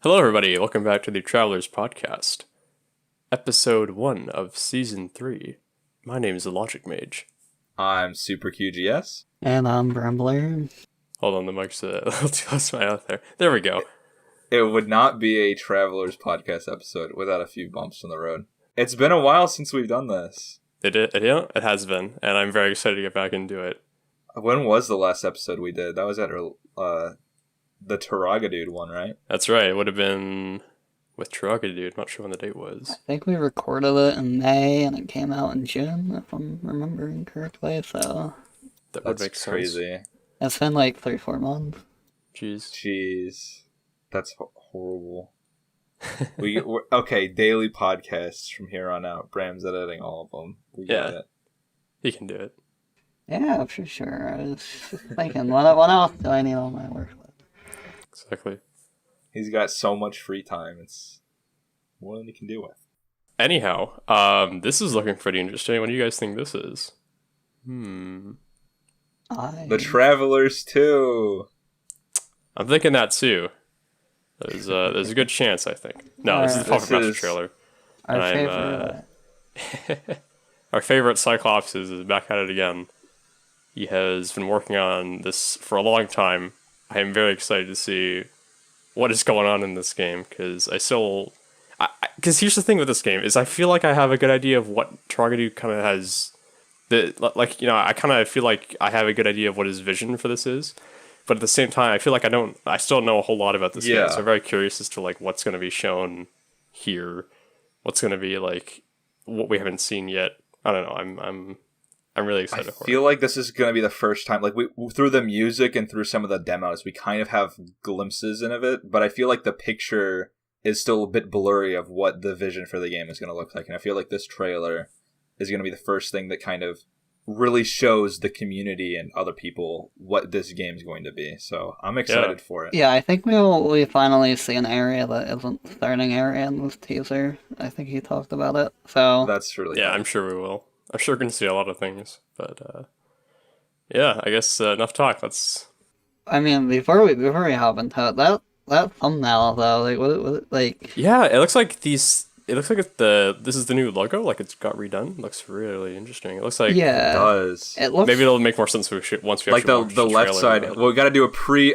Hello, everybody. Welcome back to the Travelers Podcast, Episode 1 of Season 3. My name is the Logic Mage. I'm Super QGS. And I'm Grumbler. Hold on, the mic's a little too close to my mouth there. There we go. It would not be a Travelers Podcast episode without a few bumps on the road. It's been a while since we've done this. It has been, and I'm very excited to get back into it. When was the last episode we did? That was at the Taragadude one, right? That's right. It would have been with Trugadude. Not sure when the date was. I think we recorded it in May and it came out in June, if I'm remembering correctly, so That would That's make sense. crazy. it's been like 3-4 months. Jeez. That's horrible. We're okay, daily podcasts from here on out. Bram's editing all of them. We got it. He can do it. Yeah, for sure. I was just thinking, what else do I need on my work list? Exactly. He's got so much free time. It's more than he can deal with. Anyhow, this is looking pretty interesting. What do you guys think this is? The Travelers 2. I'm thinking that too. There's a good chance, I think. No, this is the This Puppetmaster is- trailer. Our I'm, favorite. Our favorite Cyclops is back at it again. He has been working on this for a long time. I am very excited to see what is going on in this game, because because here's the thing with this game is I feel like I have a good idea of what Trogadu kind of has. I kind of feel like I have a good idea of what his vision for this is, but at the same time, I feel like I still don't know a whole lot about this game, Yeah. so I'm very curious as to like what's going to be shown here, what's going to be like what we haven't seen yet. I don't know. I'm really I excited for feel like this is going to be the first time, like, we through the music and through some of the demos, we kind of have glimpses of it, but I feel like the picture is still a bit blurry of what the vision for the game is going to look like, and I feel like this trailer is going to be the first thing that kind of really shows the community and other people what this game is going to be, so I'm excited for it. Yeah, I think we finally see an area that isn't the starting area in this teaser. I think he talked about it, so... That's really Yeah, cool. I'm sure we will. I'm sure we're going to see a lot of things, but yeah, I guess enough talk. I mean, before we hop into it, that thumbnail though, like like Yeah, it looks like this is the new logo. Like it's got redone. It looks really interesting. It looks like It yeah, does. it looks maybe it'll make more sense once we Like actually the watch left trailer, side, but- well, we got to do a pre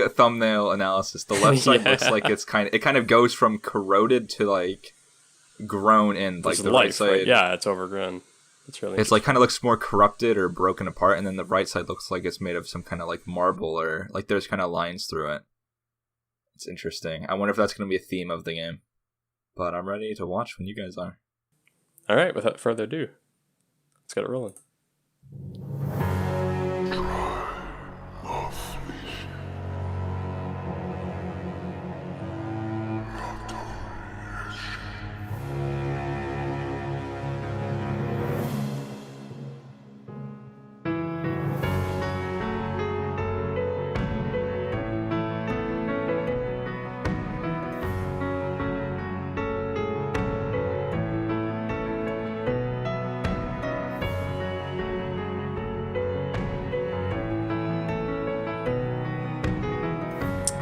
thumbnail analysis. The left side Yeah. looks like it kind of goes from corroded to like grown in. Like There's the life, right side, right? Yeah, it's overgrown. It's really it's like kind of looks more corrupted or broken apart, and then the right side looks like it's made of some kind of like marble, or like there's kind of lines through it. It's interesting. I wonder if that's going to be a theme of the game. But I'm ready to watch when you guys are. All right. Without further ado, let's get it rolling.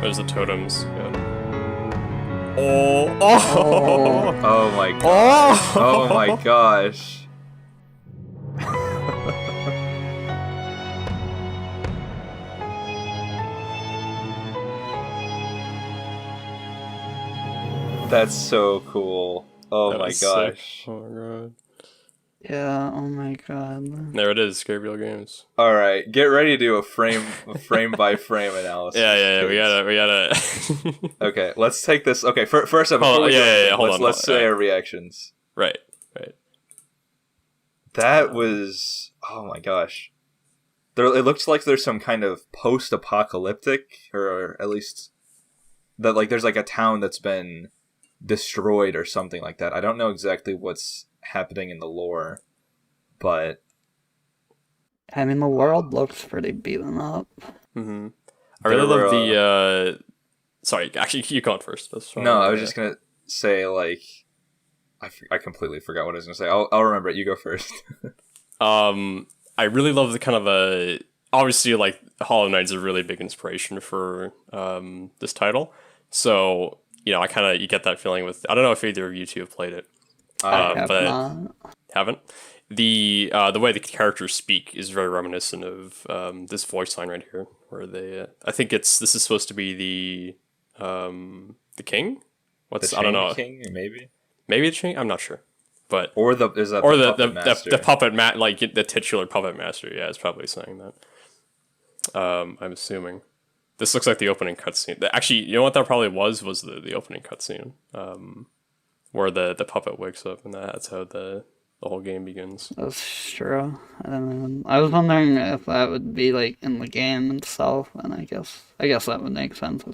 There's the totems. Yeah. Oh! Oh my god! Oh my gosh! That's so cool. Oh That my was gosh. sick. Oh my god. yeah. Oh my god. There it is. Gabriel Games. Alright, get ready to do a frame by frame analysis. Yeah. We kids. gotta. Okay, let's take this. Okay, first up, Hold before on, we yeah, go yeah, into yeah, it, hold on, let's say our reactions. Right. That was, oh my gosh. It looks like there's some kind of post-apocalyptic, or at least that like there's like a town that's been destroyed or something like that. I don't know exactly what's happening in the lore, but I mean, the world looks pretty beaten up. Mm-hmm. I really There love were, the. Sorry, actually, you go on first. That's fine. no, I was just gonna say like I completely forgot what I was gonna say. I'll remember it. You go first. I really love the kind of obviously like Hollow Knight is a really big inspiration for this title. So you get that feeling with. I don't know if either of you two have played it, I have but not. haven't. The way the characters speak is very reminiscent of this voice line right here, where they. I think this is supposed to be the king. I don't know. King, maybe. Maybe the king. I'm not sure, but Or the puppet master? The puppet like the titular puppet master. Yeah, is probably saying that. I'm assuming. This looks like the opening cutscene. Actually, you know what that probably was the opening cutscene, where the puppet wakes up, and that's how the whole game begins. That's true. I was wondering if that would be like in the game itself, and I guess that would make sense.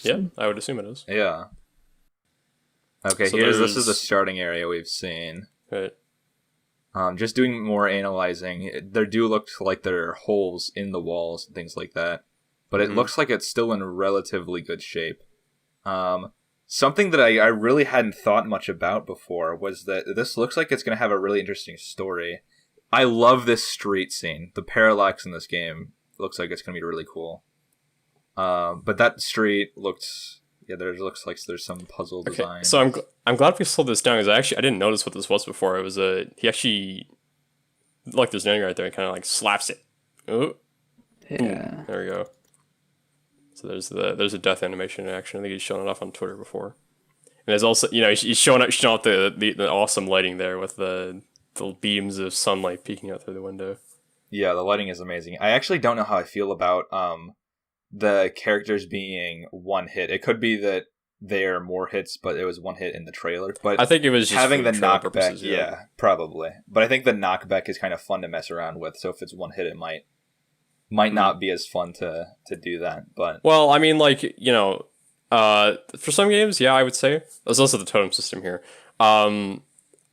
Yeah, I would assume it is. Yeah. Okay, So this is the starting area we've seen. Right. Just doing more analyzing. There do look like there are holes in the walls and things like that, but it looks like it's still in relatively good shape. Something that I really hadn't thought much about before was that this looks like it's going to have a really interesting story. I love this street scene. The parallax in this game looks like it's going to be really cool. But that street looks like there's some puzzle design. So I'm glad we slowed this down, because I didn't notice what this was before. It was he actually, like, there's an right there, and kind of like slaps it. Oh, Yeah. there we go. So there's a death animation in action. I think he's shown it off on Twitter before. And there's also, he's showing out the awesome lighting there with the beams of sunlight peeking out through the window. Yeah, the lighting is amazing. I actually don't know how I feel about the characters being one hit. It could be that they're more hits, but it was one hit in the trailer. But I think it was just having the trailer knockback. purposes, Yeah, probably. But I think the knockback is kind of fun to mess around with. So if it's one hit, it might not be as fun to do that. But well, I mean, like, for some games, yeah, I would say there's also the totem system here. I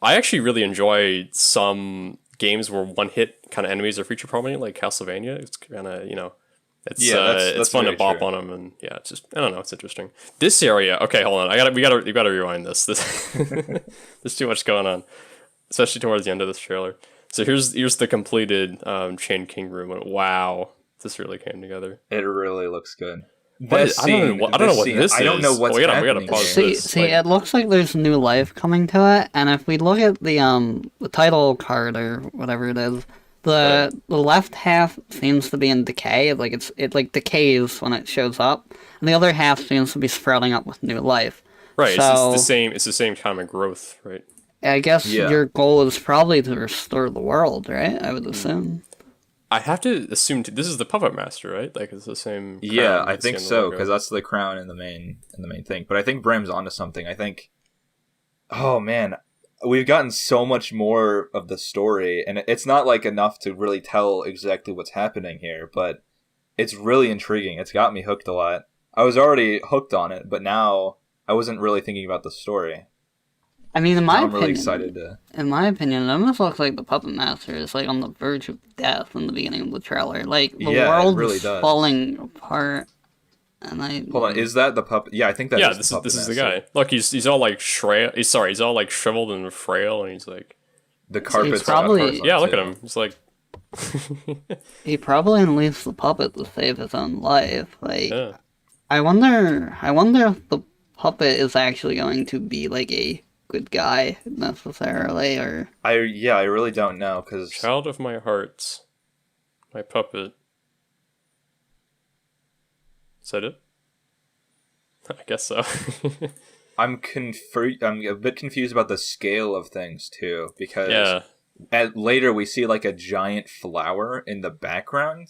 actually really enjoy some games where one hit kind of enemies are feature prominent, like Castlevania. It's kind of it's fun to bop on them, and yeah, it's just, I don't know, it's interesting. This area, okay, hold on, we gotta rewind this. There's too much going on, especially towards the end of this trailer. So here's the completed Chain King room. And wow, this really came together. It really looks good. I don't know what this is. I don't know what's happening. We gotta pause this. See, it looks like there's new life coming to it, and if we look at the title card or whatever it is, the left half seems to be in decay. Like it like decays when it shows up, and the other half seems to be sprouting up with new life. Right. So, it's the same kind of growth, right? I guess your goal is probably to restore the world, right? I would assume. I have to assume this is the puppet master, right? Like, it's the same. Yeah, I think so, because that's the crown in the main thing. But I think Bram's onto something. I think, oh man, we've gotten so much more of the story, and it's not like enough to really tell exactly what's happening here, but it's really intriguing. It's got me hooked a lot. I was already hooked on it, but now I wasn't really thinking about the story. I mean, in my I'm opinion, really excited to. In my opinion, it almost looks like the puppet master is like on the verge of death in the beginning of the trailer. Like the world's really does. falling apart. And Hold on, is that the puppet? Yeah, I think that is the puppet this is master. the guy. Look, he's all like he's all like shriveled and frail, and he's like the carpet's probably yeah. Look at him. He's like he probably unleashed the puppet to save his own life. Like yeah. I wonder if the puppet is actually going to be like a good guy necessarily, or I really don't know, because child of my heart, my puppet. Is that it? I guess so. I'm a bit confused about the scale of things too, because later we see like a giant flower in the background,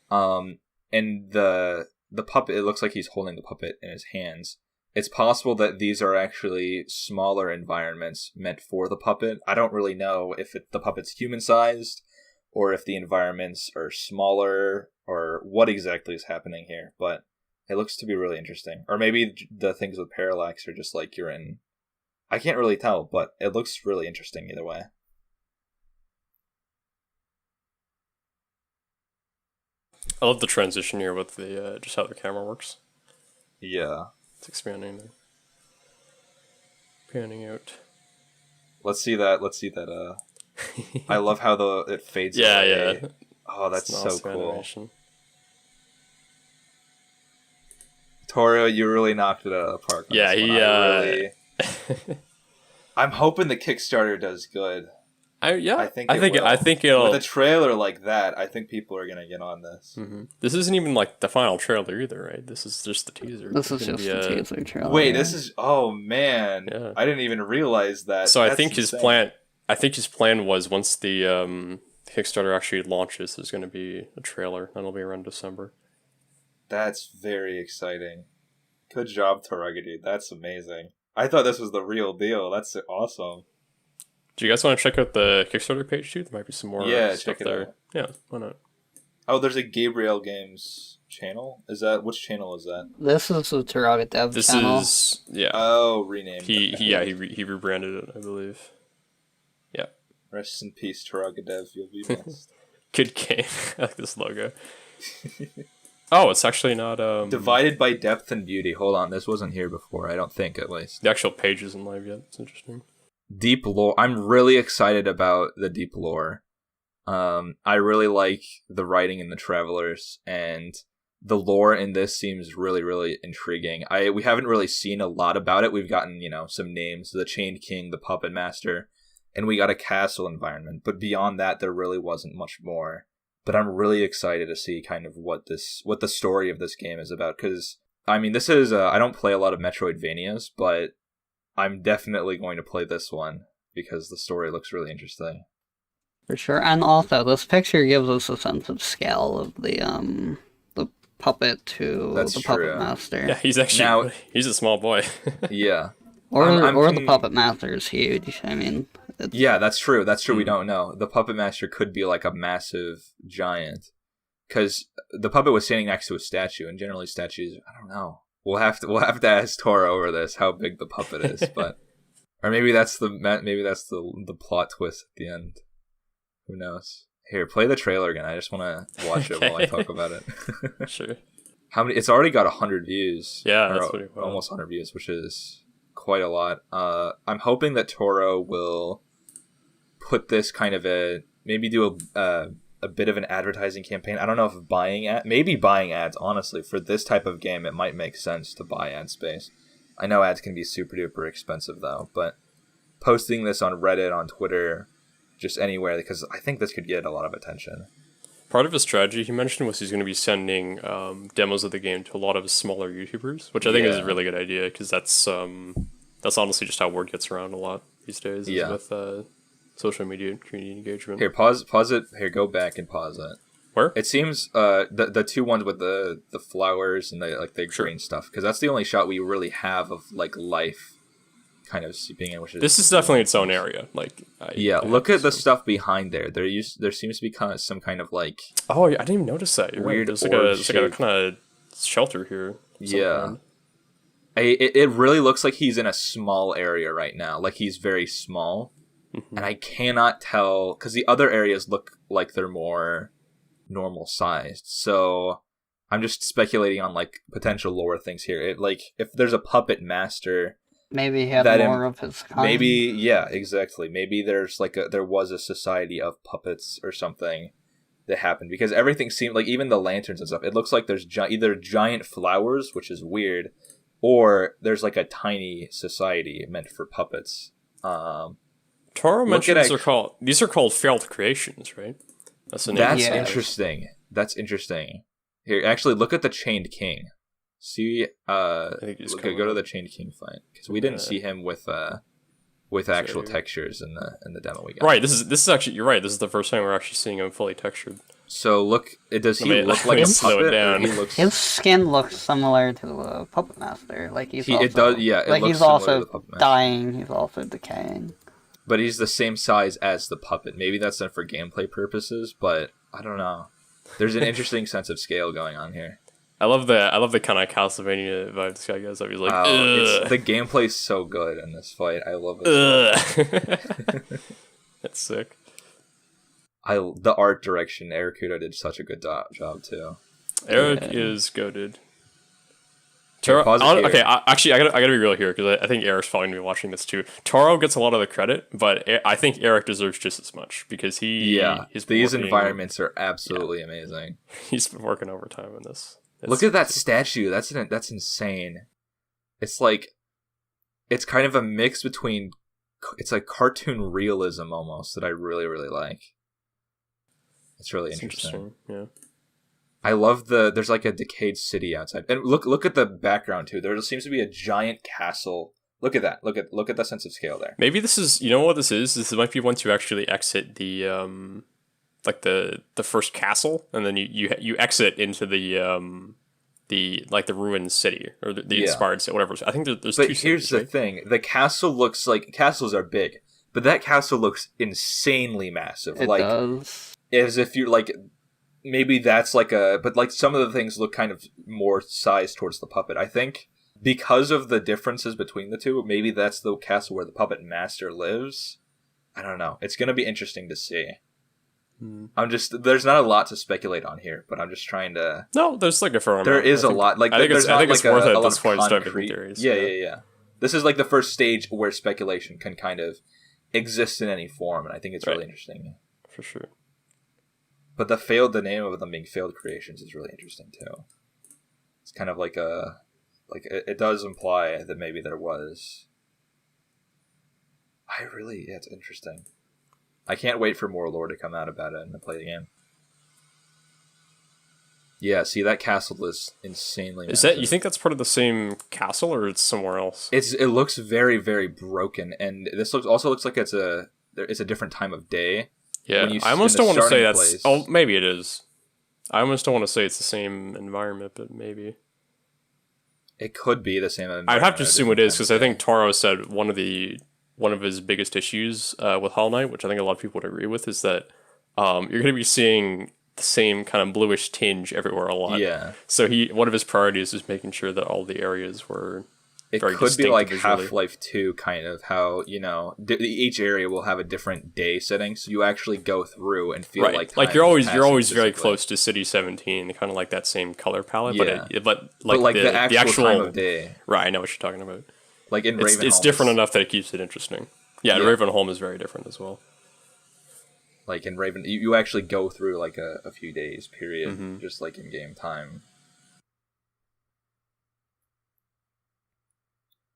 and the puppet. It looks like he's holding the puppet in his hands. It's possible that these are actually smaller environments meant for the puppet. I don't really know if the puppet's human-sized, or if the environments are smaller, or what exactly is happening here, but it looks to be really interesting. Or maybe the things with parallax are just like you're in... I can't really tell, but it looks really interesting either way. I love the transition here with the just how the camera works. Yeah. It's expanding there. Panning out. Let's see that. I love how it fades away. Yeah. Oh, that's so cool. Animation. Toro, you really knocked it out of the park. Yeah, I'm hoping the Kickstarter does good. I think With it'll. a trailer like that, I think people are gonna get on this. Mm-hmm. This isn't even like the final trailer either, right? This is just the teaser. This is just the teaser trailer. Wait, this is. Oh man, yeah. I didn't even realize that. So I think his plan. I think his plan was once the Kickstarter actually launches, there's going to be a trailer. That'll be around December. That's very exciting. Good job, Taraga, dude. That's amazing. I thought this was the real deal. That's awesome. Do you guys want to check out the Kickstarter page too? There might be some more stuff check it there. out. Yeah, why not? Oh, there's a Gabriel Games channel. Which channel is that? This is the Taraga Dev channel. This is Oh, renamed. He rebranded it, I believe. Yeah. Rest in peace, Taraga Dev. You'll be missed. Good game. I like this logo. Oh, it's actually not Divided by depth and beauty. Hold on, this wasn't here before. I don't think, at least. The actual page isn't live yet. It's interesting. Deep lore. I'm really excited about the deep lore. I really like the writing in the Travelers, and the lore in this seems really, really intriguing. We haven't really seen a lot about it. We've gotten, some names: the Chained King, the Puppet Master, and we got a castle environment. But beyond that, there really wasn't much more. But I'm really excited to see kind of what the story of this game is about. Because this is I don't play a lot of Metroidvanias, but I'm definitely going to play this one because the story looks really interesting. For sure, and also this picture gives us a sense of scale of the puppet to the puppet master. Yeah, he's actually he's a small boy. Yeah, the puppet master is huge. Yeah, that's true. That's true. Mm. We don't know. The puppet master could be like a massive giant, because the puppet was standing next to a statue, and generally statues, I don't know. We'll have to ask Tora over this how big the puppet is, but or maybe that's the plot twist at the end. Who knows? Here, play the trailer again. I just want to watch it while I talk about it. Sure. How many? It's already got 100 views. Yeah, that's pretty cool. Almost 100 views, which is quite a lot. I'm hoping that Toro will put this kind of maybe do a bit of an advertising campaign. I don't know if maybe buying ads, honestly, for this type of game, it might make sense to buy ad space. I know ads can be super duper expensive though, but posting this on Reddit, on Twitter, just anywhere, because I think this could get a lot of attention. Part of his strategy he mentioned was he's going to be sending demos of the game to a lot of smaller YouTubers, which I think is a really good idea, because that's honestly just how word gets around a lot these days, is with social media and community engagement. Here, pause it. Here, go back and pause it. Where? It seems the two ones with the flowers and the green stuff, because that's the only shot we really have of life kind of seeping in. This is definitely its own area. Look at the stuff behind there. There seems to be some kind of Oh, I didn't even notice that. You're weird. Right. There's like a kind of shelter here. Yeah. It really looks like he's in a small area right now. Like he's very small. Mm-hmm. And I cannot tell, because the other areas look like they're more normal sized. So I'm just speculating on potential lore things here. If there's a puppet master, maybe he had more of his kind. Maybe, yeah, exactly. Maybe there's there was a society of puppets or something that happened, because everything seemed even the lanterns and stuff. It looks like there's either giant flowers, which is weird, or there's a tiny society meant for puppets. Toro mentioned these are called failed creations, right? That's the name. That's interesting. That's interesting. Here, actually, look at the Chained King. See, go to the Chained King fight, because we didn't see him with actual textures in the demo we got. Right. This is actually, you're right. This is the first time we're actually seeing him fully textured. So look, does he look like a puppet? Down. His skin looks similar to the Puppet Master. It does. Yeah, it looks he's similar also to the Puppet Master. dying. He's also decaying. But he's the same size as the puppet. Maybe that's not for gameplay purposes, but I don't know. There's an interesting sense of scale going on here. I love the kind of Castlevania vibe this guy gets. He's like, the gameplay's so good in this fight. I love it. That's sick. The art direction, Eric Kudo did such a good job too. Eric is goated. Okay, actually, I gotta be real here, because I think Eric's probably gonna be watching this too. Taro gets a lot of the credit, but I think Eric deserves just as much, because these environments are absolutely amazing. He's been working overtime in this. Look at that statue. That's insane. It's like, it's kind of a mix between, it's like cartoon realism almost that I really, really like. It's really interesting. Yeah. I love there's like a decayed city outside. And look at the background too. There seems to be a giant castle. Look at that. Look at the sense of scale there. Maybe this is, you know what this is? This might be once you actually exit the like the first castle, and then you exit into the like the ruined city or the inspired city, whatever. I think there's but two here's cities, the right? thing: the castle looks like, castles are big, but that castle looks insanely massive. It like does. as if you're like, maybe that's like but like some of the things look kind of more sized towards the puppet. I think because of the differences between the two, maybe that's the castle where the puppet master lives. I don't know. It's gonna be interesting to see. There's not a lot to speculate on here, but I'm just trying to. No, there's like a fair amount. There is a lot. Like, I think there's it's, I think not it's like worth it a at this lot point of to start making concrete. theories. Yeah. This is like the first stage where speculation can kind of exist in any form, and I think it's really interesting. For sure. But the name of them being failed creations is really interesting too. It's kind of like it does imply that maybe there was. It's interesting. I can't wait for more lore to come out about it and to play the game. Yeah, see, that castle is insanely massive. Is that, you think that's part of the same castle or it's somewhere else? It looks very, very broken, and this also looks like it's a different time of day. Yeah, I almost don't want to say that's... Oh, maybe it is. I almost don't want to say it's the same environment, but maybe. It could be the same environment. I'd have to assume it is, because I think Taro said one of his biggest issues with Hollow Knight, which I think a lot of people would agree with, is that you're going to be seeing the same kind of bluish tinge everywhere a lot. Yeah. So one of his priorities is making sure that all the areas were very could be like visually. Half-Life 2, kind of how, each area will have a different day setting, so you actually go through and feel like you're always very close to City 17, kind of like that same color palette. Yeah. But the actual time of day. Right, I know what you're talking about. Like in Ravenholm, it's different enough that it keeps it interesting. Yeah, Ravenholm is very different as well. Like in Raven, you actually go through like a few days period, just like in game time.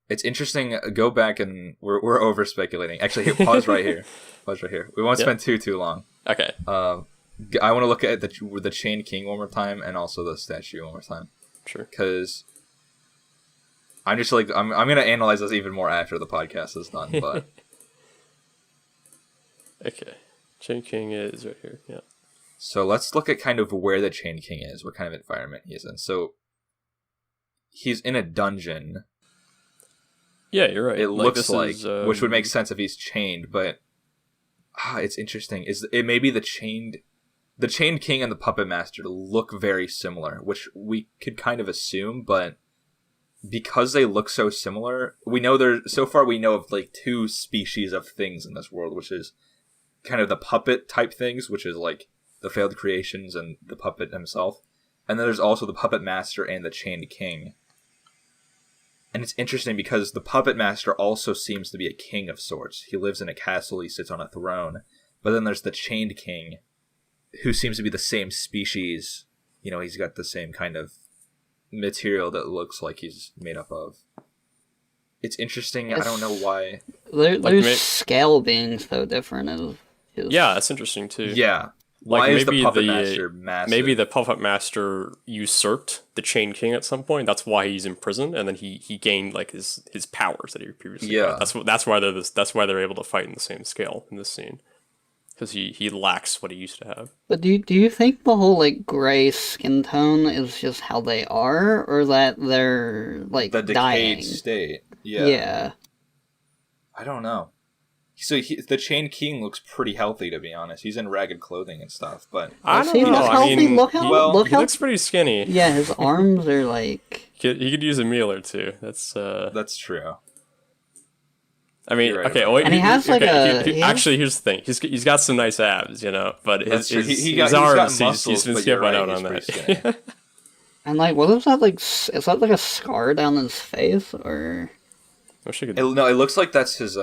It's interesting. Go back and we're over speculating. Actually, here, pause right here. Pause right here. We won't spend too long. Okay. I want to look at the Chain King one more time, and also the statue one more time. Sure. Because I'm just like I'm gonna analyze this even more after the podcast is done. But okay, Chain King is right here. Yeah. So let's look at kind of where the Chain King is, what kind of environment he is in. So he's in a dungeon. Yeah, you're right. It looks like, which would make sense if he's chained, but it's interesting. It may be the Chained King and the Puppet Master look very similar, which we could kind of assume, but because they look so similar, we know we know of like two species of things in this world, which is kind of the puppet type things, which is like the failed creations and the puppet himself, and then there's also the Puppet Master and the Chained King. And it's interesting because the Puppet Master also seems to be a king of sorts. He lives in a castle, he sits on a throne. But then there's the Chained King, who seems to be the same species. He's got the same kind of material that looks like he's made up of. It's interesting. I don't know why. There's scale being so different. Yeah, that's interesting too. Yeah. Why is the Puppet Master massive? Maybe the Puppet Master usurped the Chained King at some point. That's why he's in prison, and then he gained like his powers that he previously had. That's why they're able to fight in the same scale in this scene, because he lacks what he used to have. But do you think the whole like gray skin tone is just how they are, or that they're like the decayed dying state? Yeah. I don't know. So the Chained King looks pretty healthy, to be honest. He's in ragged clothing and stuff, but I don't know. Healthy? He Looks pretty skinny. Yeah, his arms are like. He could use a meal or two. That's true. I mean, right, okay. right. Wait, and he has like actually, here's the thing. He's got some nice abs, but his arms, he's been skipping out on that. And like, what is that like? Is that like a scar down his face, or? Wish I could... No, it looks like that's his.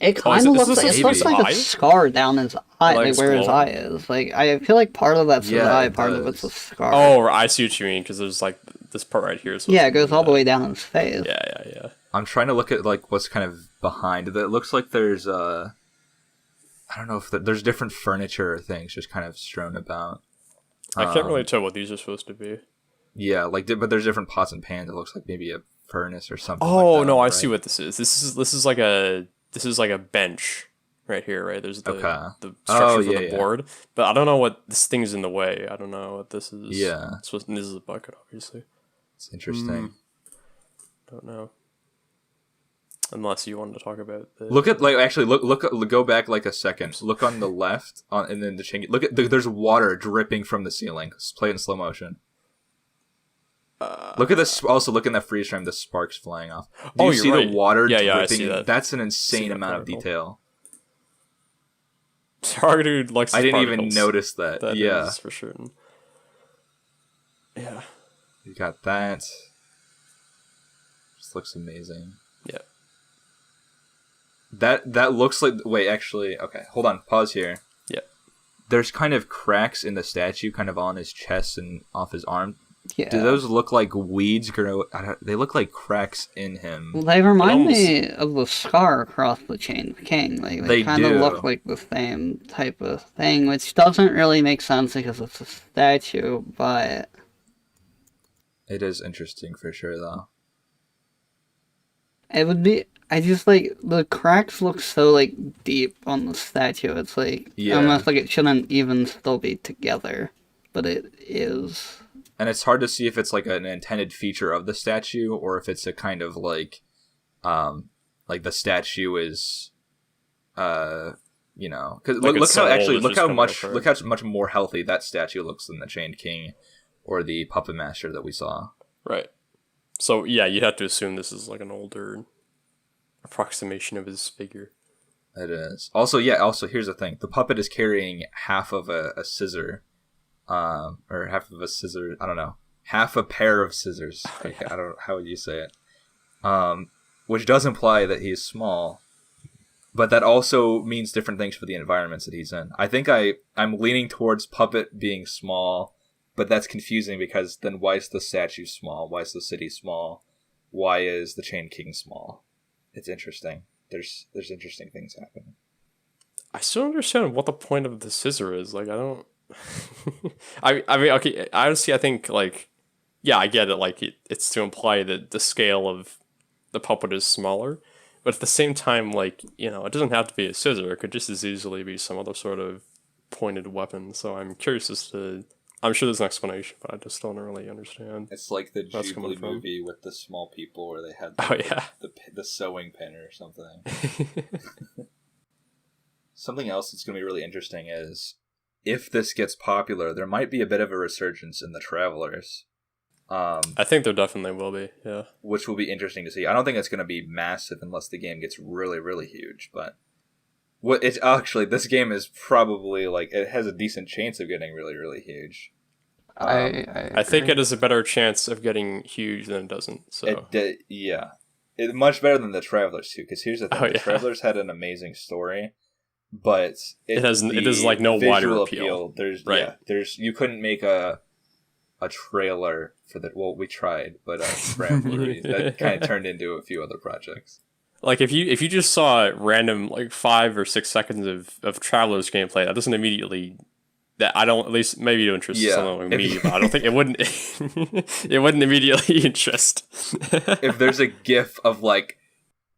It Oh, kind of looks this like his it looks like a eye? scar down his eye, Like like where his glowing? eye is. Like I feel like part of that's his Yeah, eye, it part of it's a does. scar. Oh, I see what you mean, because there's like this part right here. yeah, it goes all the way down his face. Yeah. I'm trying to look at like what's kind of behind it. It looks like there's I don't know if there's different furniture or things just kind of strewn about. I can't really tell what these are supposed to be. Yeah, like but there's different pots and pans. It looks like maybe a furnace or something. Oh like that, no, I right? see what this is. This is like a bench right here, right? There's the structure for the board, but I don't know what this thing's in the way. I don't know what this is. Yeah, this is a bucket, obviously. It's interesting. Don't know. Unless you wanted to talk about the... Look at look go back like a second. Look on the left and then the chain. Look at there's water dripping from the ceiling. Play it in slow motion. Look at this. Also, look in that freeze frame. The sparks flying off. Do you see right. the water dripping? I see that. That's an insane amount of detail. Targeted likes. I didn't even notice that. That yeah, is for sure. Yeah, you got that. Just looks amazing. Yeah. That looks like. Wait, actually, okay. Hold on. Pause here. Yeah. There's kind of cracks in the statue, kind of on his chest and off his arm. Yeah. Do those look like weeds grow? They look like cracks in him. Well, they remind me of the scar across the chain of king. Like they kind of look like the same type of thing, which doesn't really make sense because it's a statue, but it is interesting for sure, though. It would be. I just like the cracks look so like deep on the statue. It's like almost like it shouldn't even still be together, but it is. And it's hard to see if it's like an intended feature of the statue or if it's a kind of like the statue is, you know, because like look how much more healthy that statue looks than the Chained King or the puppetmaster that we saw. Right. So yeah, you'd have to assume this is like an older approximation of his figure. It is. Also, here's the thing: the puppet is carrying half of a scissor. Or half of a scissor. I don't know. Half a pair of scissors. Like, I don't know how would you say it. Which does imply that he's small, but that also means different things for the environments that he's in. I think I'm leaning towards puppet being small, but that's confusing because then why is the statue small? Why is the city small? Why is the Chained King small? It's interesting. There's interesting things happening. I still don't understand what the point of the scissor is. Like I don't. I mean, okay. Honestly, I think like, yeah, I get it. Like it's to imply that the scale of the puppet is smaller, but at the same time, like you know, it doesn't have to be a scissor. It could just as easily be some other sort of pointed weapon. So I'm curious as to. I'm sure there's an explanation, but I just don't really understand. It's like the Ghibli movie with the small people where they had the sewing pin or something. Something else that's going to be really interesting is if this gets popular, there might be a bit of a resurgence in the Travelers. I think there definitely will be, yeah. Which will be interesting to see. I don't think it's going to be massive unless the game gets really, really huge, but this game is probably like it has a decent chance of getting really, really huge. I think it has a better chance of getting huge than it doesn't. So it's much better than the Travelers too. Because here's the thing: the Travelers had an amazing story, but it is like no wider appeal. There's you couldn't make a trailer for that. Well, we tried, but that kind of turned into a few other projects. Like if you just saw random like 5 or 6 seconds of Travelers gameplay, that doesn't immediately at least maybe to interest someone like me, but I don't think it wouldn't it wouldn't immediately interest. If there's a GIF of like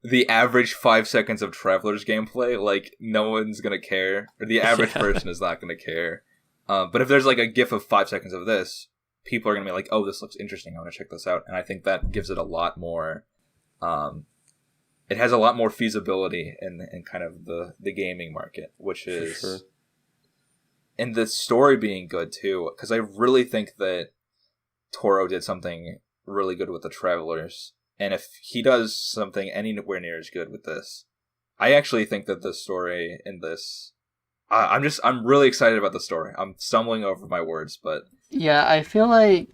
the average 5 seconds of Travelers gameplay, like no one's gonna care, or the average person is not gonna care. But if there's like a GIF of 5 seconds of this, people are gonna be like, "Oh, this looks interesting. I want to check this out." And I think that gives it a lot more. It has a lot more feasibility in kind of the gaming market, which is, for sure. And the story being good too, because I really think that Toro did something really good with the Travelers, and if he does something anywhere near as good with this, I actually think that the story in this I'm really excited about the story. I'm stumbling over my words, but Yeah, I feel like,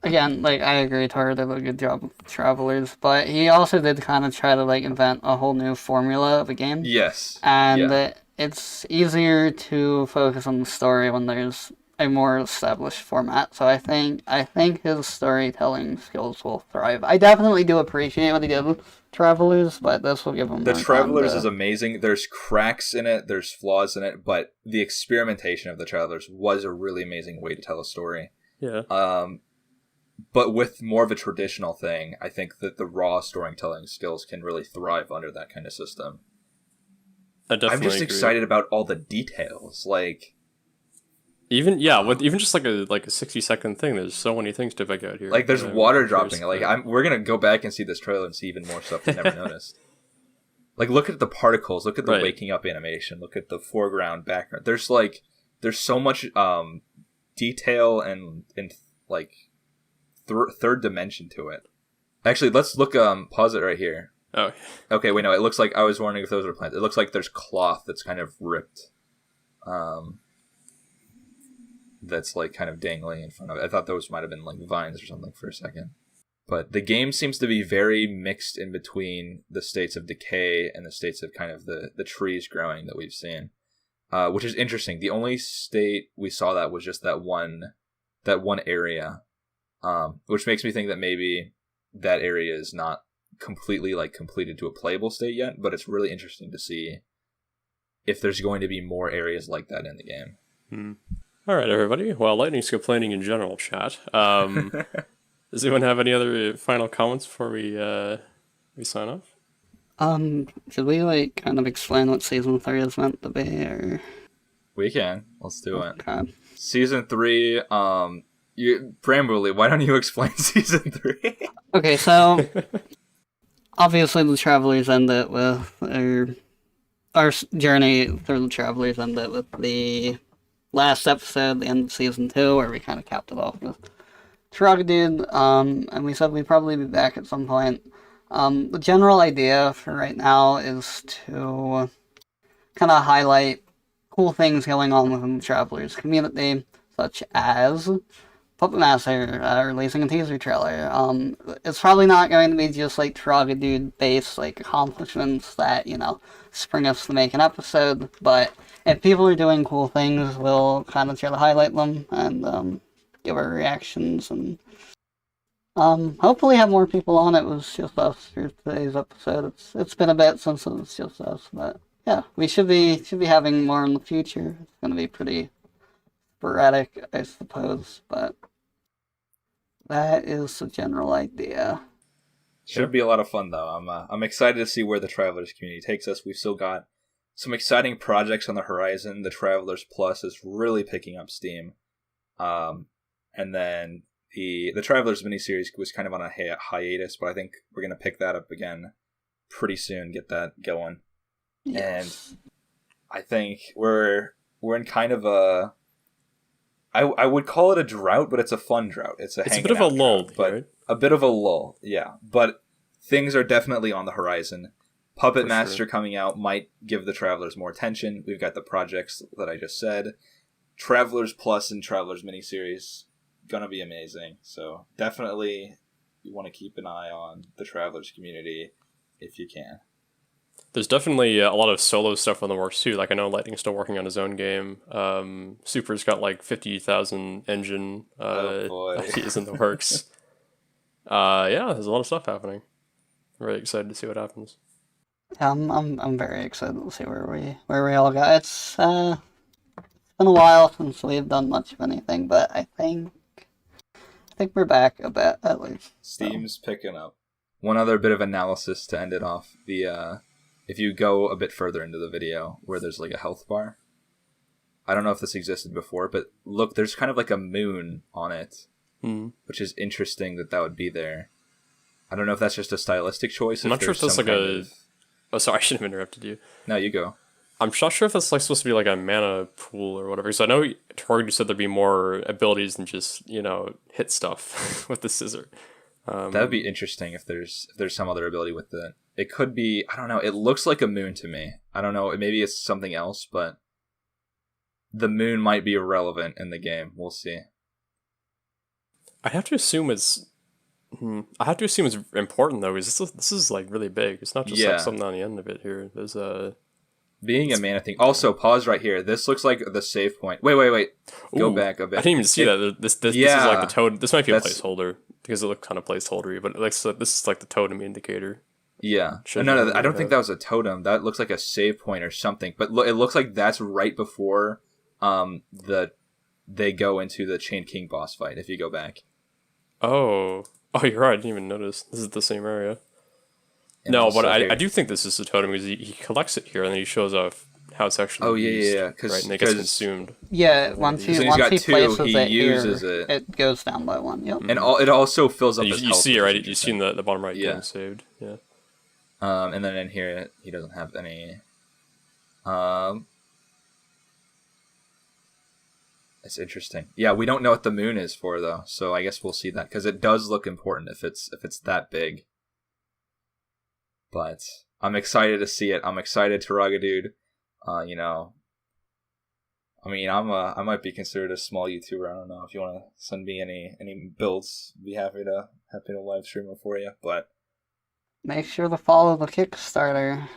again, like, I agree, Tara did a good job with Travelers, but he also did kind of try to, like, invent a whole new formula of a game. yes, And yeah. it's easier to focus on the story when there's a more established format. So I think his storytelling skills will thrive. I definitely do appreciate what he did with Travelers, but this will give him The more time Travelers is to. amazing. There's cracks in it, there's flaws in it, but the experimentation of the Travelers was a really amazing way to tell a story. Yeah. But with more of a traditional thing, I think that the raw storytelling skills can really thrive under that kind of system. I definitely I'm just agree. excited about all the details. Like, with even just like a 60-second thing, there's so many things to pick out here. like there's water curious dropping. Like, about. we're gonna go back and see this trailer and see even more stuff we never noticed. Like, look at the particles. Look at the Right. waking up animation. Look at the foreground, background. There's so much detail and like third dimension to it. Actually, let's look. Pause it right here. Oh, Okay, wait, no. It looks like I was wondering if those were plants. It looks like there's cloth that's kind of ripped. That's like kind of dangling in front of it. I thought those might have been like vines or something for a second. But the game seems to be very mixed in between the states of decay and the states of kind of the trees growing that we've seen, which is interesting. The only state we saw that was just that one area, which makes me think that maybe that area is not completely like completed to a playable state yet. But it's really interesting to see if there's going to be more areas like that in the game. all right, everybody. Well, Lightning's complaining in general, chat. Does anyone have any other final comments before we sign off? Should we, like, kind of explain what Season 3 is meant to be, or. We can. Let's do it. Okay. Season 3, Brambley, why don't you explain Season 3? Okay, so. Obviously, the Travelers end it with. Our journey through the Travelers end it with the last episode, the end of Season 2, where we kind of capped it off with Trugadude, and we said we'd probably be back at some point. The general idea for right now is to kind of highlight cool things going on within the Travelers community, such as puppetmaster releasing a teaser trailer. It's probably not going to be just like Trugadude based like accomplishments that, spring us to make an episode, but if people are doing cool things, we'll kind of try to highlight them and give our reactions, and hopefully have more people on. It was just us for today's episode. It's been a bit since it was just us, but yeah, we should be having more in the future. It's gonna be pretty sporadic, I suppose, but that is the general idea. Should be a lot of fun though. I'm excited to see where the Travelers community takes us. We've still got some exciting projects on the horizon. The Travelers Plus is really picking up steam. And then the Travelers miniseries was kind of on a hiatus, but I think we're going to pick that up again pretty soon, get that going. Yes. And I think we're in kind of a... I would call it a drought, but it's a fun drought. It's a bit of a lull, but right? A bit of a lull, yeah. But things are definitely on the horizon. Puppetmaster sure. coming out might give the Travelers more attention. We've got the projects that I just said. Travelers Plus and Travelers miniseries, gonna be amazing. So definitely you want to keep an eye on the Travelers community if you can. There's definitely a lot of solo stuff on the works too. Like I know Lightning's still working on his own game. Super's got like 50,000 engine ideas in the works. Yeah, there's a lot of stuff happening. I'm really excited to see what happens. Yeah, I'm very excited to see where we all go. It's been a while since we've done much of anything, but I think we're back a bit at least. Steam's picking up. One other bit of analysis to end it off. If you go a bit further into the video where there's like a health bar, I don't know if this existed before, but look, there's kind of like a moon on it, which is interesting that would be there. I don't know if that's just a stylistic choice. I'm not sure if that's like Oh, sorry, I shouldn't have interrupted you. No, you go. I'm not sure if that's like supposed to be like a mana pool or whatever. Because I know Torg said there'd be more abilities than just hit stuff with the scissor. That would be interesting if there's some other ability with it. It could be, I don't know. It looks like a moon to me. I don't know. Maybe it's something else, but the moon might be irrelevant in the game. We'll see. I have to assume it's. I have to assume it's important though, because this is like really big. It's not just like something on the end of it here. There's being a mana thing. Also, pause right here. This looks like the save point. Wait. Go back a bit. I didn't even see that. This is like the totem. This might be a placeholder because it looked kind of placeholdery, but like so this is like the totem indicator. Yeah. No, I don't think that was a totem. That looks like a save point or something. But it looks like that's right before they go into the Chain King boss fight. If you go back. Oh, you're right. I didn't even notice. This is the same area. And no, but I do think this is the totem because he collects it here and then he shows off how it's actually used. Yeah. Right, and it gets consumed. Yeah, once he places it here, it goes down by one. Yep. And it also fills up. You see it, right? You see in the bottom right getting saved. Yeah. And then in here he doesn't have any. It's interesting. Yeah, we don't know what the moon is for though, so I guess we'll see that because it does look important if it's that big. But I'm excited to see it. I'm excited, Taraga dude. You know, I mean, I might be considered a small YouTuber. I don't know if you want to send me any builds. I'd be happy to live stream them for you. But make sure to follow the Kickstarter.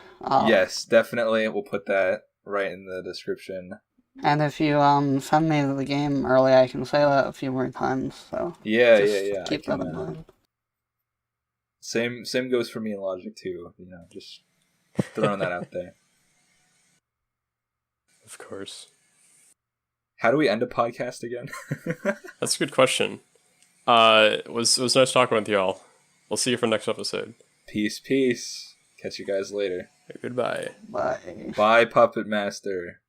Yes, definitely. We'll put that right in the description. And if you send me the game early, I can say that a few more times. So yeah. Keep that in mind. Same goes for me in Logic too. You know, just throwing that out there. Of course. How do we end a podcast again? That's a good question. It was nice talking with y'all. We'll see you for next episode. Peace. Catch you guys later. Goodbye. Bye. Bye, Puppet Master.